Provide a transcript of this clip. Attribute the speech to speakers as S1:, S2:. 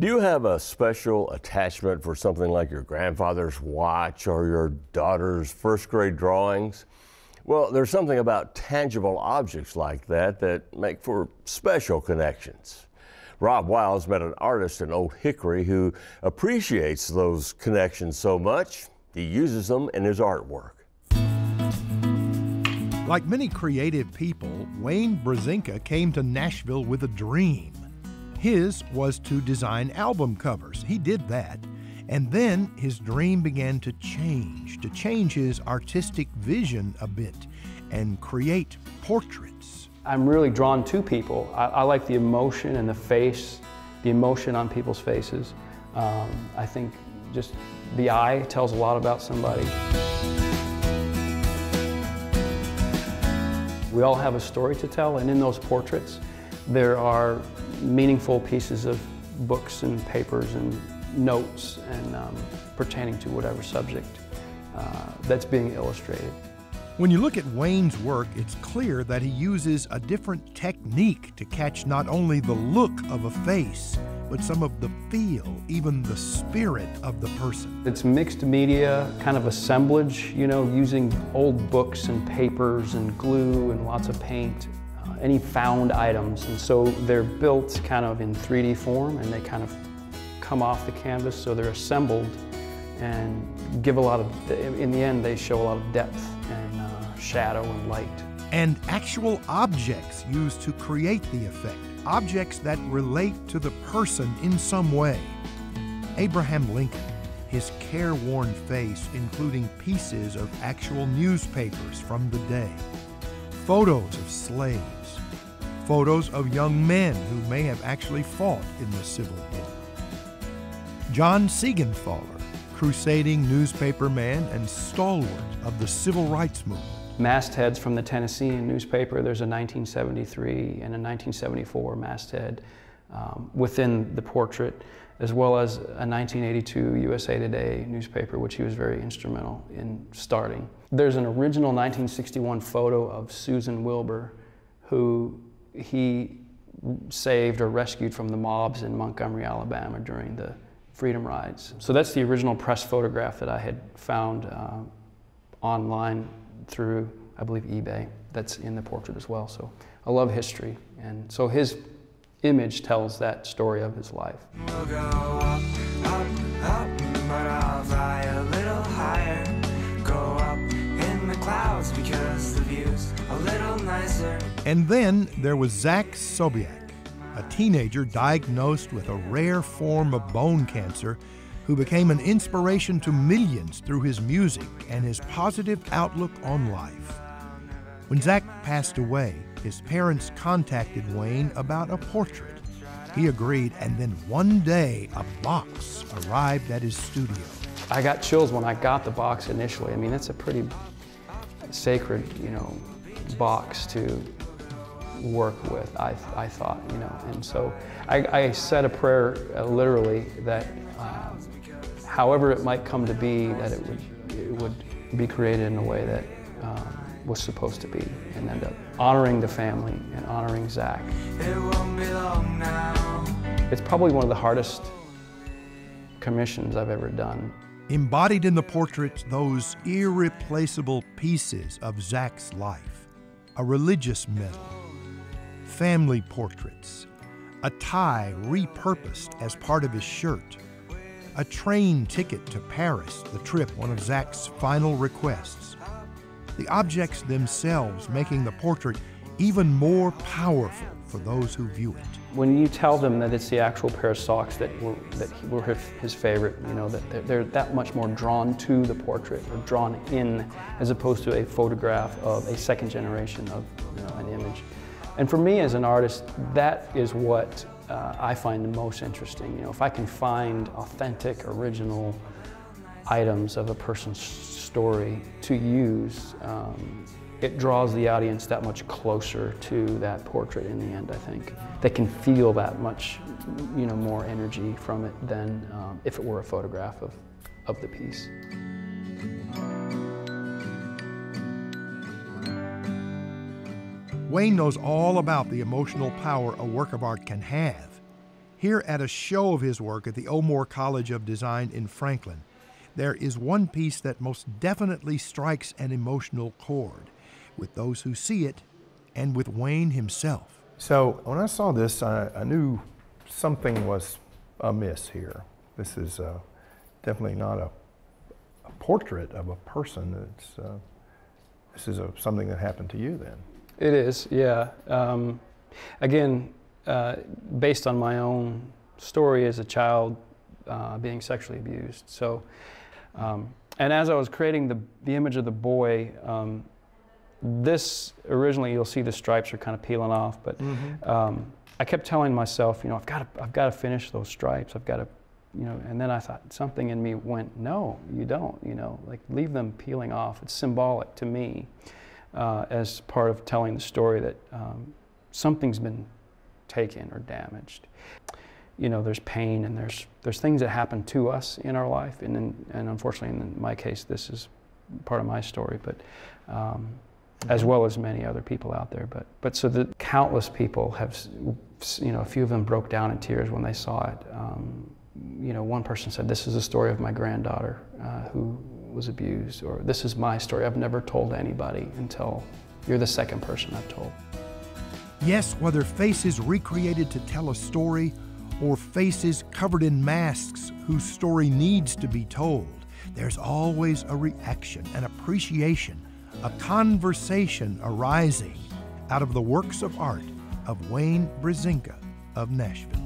S1: Do you have a special attachment for something like your grandfather's watch or your daughter's first grade drawings? Well, there's something about tangible objects like that that make for special connections. Rob Wiles met an artist in Old Hickory who appreciates those connections so much, he uses them in his artwork.
S2: Like many creative people, Wayne Brezinka came to Nashville with a dream. His was to design album covers. He did that. And then his dream began to change his artistic vision a bit and create portraits.
S3: I'm really drawn to people. I like the emotion and the emotion on people's faces. I think just the eye tells a lot about somebody. We all have a story to tell, and in those portraits, there are meaningful pieces of books and papers and notes and pertaining to whatever subject that's being illustrated.
S2: When you look at Wayne's work, it's clear that he uses a different technique to catch not only the look of a face, but some of the feel, even the spirit of the person.
S3: It's mixed media, kind of assemblage, you know, using old books and papers and glue and lots of paint. Any found items, and so they're built kind of in 3D form, and they kind of come off the canvas, so they're assembled and give a lot of, in the end they show a lot of depth and shadow and light.
S2: And actual objects used to create the effect, objects that relate to the person in some way. Abraham Lincoln, his careworn face including pieces of actual newspapers from the day, photos of slaves, photos of young men who may have actually fought in the Civil War. John Siegenthaler, crusading newspaper man and stalwart of the Civil Rights Movement.
S3: Mastheads from the Tennessee newspaper, there's a 1973 and a 1974 masthead within the portrait, as well as a 1982 USA Today newspaper, which he was very instrumental in starting. There's an original 1961 photo of Susan Wilbur, who he saved or rescued from the mobs in Montgomery, Alabama during the Freedom Rides. So that's the original press photograph that I had found online through, I believe, eBay. That's in the portrait as well. So I love history, and so his image tells that story of his life.
S4: We'll go up, up, up, but I'll fly a little higher. Go up in the clouds because the view's a little nicer.
S2: And then there was Zach Sobiech, a teenager diagnosed with a rare form of bone cancer who became an inspiration to millions through his music and his positive outlook on life. When Zach passed away, his parents contacted Wayne about a portrait. He agreed, and then one day a box arrived at his studio.
S3: I got chills when I got the box initially. I mean, it's a pretty sacred, you know, box to work with, I thought, you know. And so I said a prayer literally that however it might come to be, that it would be created in a way that was supposed to be, and end up honoring the family and honoring Zach.
S4: It won't be long now.
S3: It's probably one of the hardest commissions I've ever done.
S2: Embodied in the portraits, those irreplaceable pieces of Zach's life: a religious medal, family portraits, a tie repurposed as part of his shirt, a train ticket to Paris, the trip one of Zach's final requests. The objects themselves making the portrait even more powerful for those who view it.
S3: When you tell them that it's the actual pair of socks that were his favorite, you know, that they're that much more drawn to the portrait or drawn in, as opposed to a photograph of a second generation of, you know, an image. And for me as an artist, that is what I find the most interesting. You know, if I can find authentic, original items of a person's story to use, it draws the audience that much closer to that portrait in the end, I think. They can feel that much, you know, more energy from it than if it were a photograph of the piece.
S2: Wayne knows all about the emotional power a work of art can have. Here at a show of his work at the O'More College of Design in Franklin, there is one piece that most definitely strikes an emotional chord with those who see it and with Wayne himself.
S5: So when I saw this, I knew something was amiss here. This is definitely not a portrait of a person. This is something that happened to you then.
S3: It is, yeah. Again, based on my own story as a child being sexually abused. So, and as I was creating the image of the boy, this originally you'll see the stripes are kind of peeling off, but I kept telling myself, you know, I've got to finish those stripes. I've got to, you know. And then I thought something in me went, no, you don't. You know, like leave them peeling off. It's symbolic to me as part of telling the story that something's been taken or damaged. You know, there's pain and there's things that happen to us in our life, and unfortunately, in my case, this is part of my story, but as well as many other people out there. But so the countless people have, you know, a few of them broke down in tears when they saw it. You know, one person said, "This is the story of my granddaughter who was abused," or "This is my story. I've never told anybody until you're the second person I've told."
S2: Yes, whether faces recreated to tell a story or faces covered in masks whose story needs to be told, there's always a reaction, an appreciation, a conversation arising out of the works of art of Wayne Brezinka of Nashville.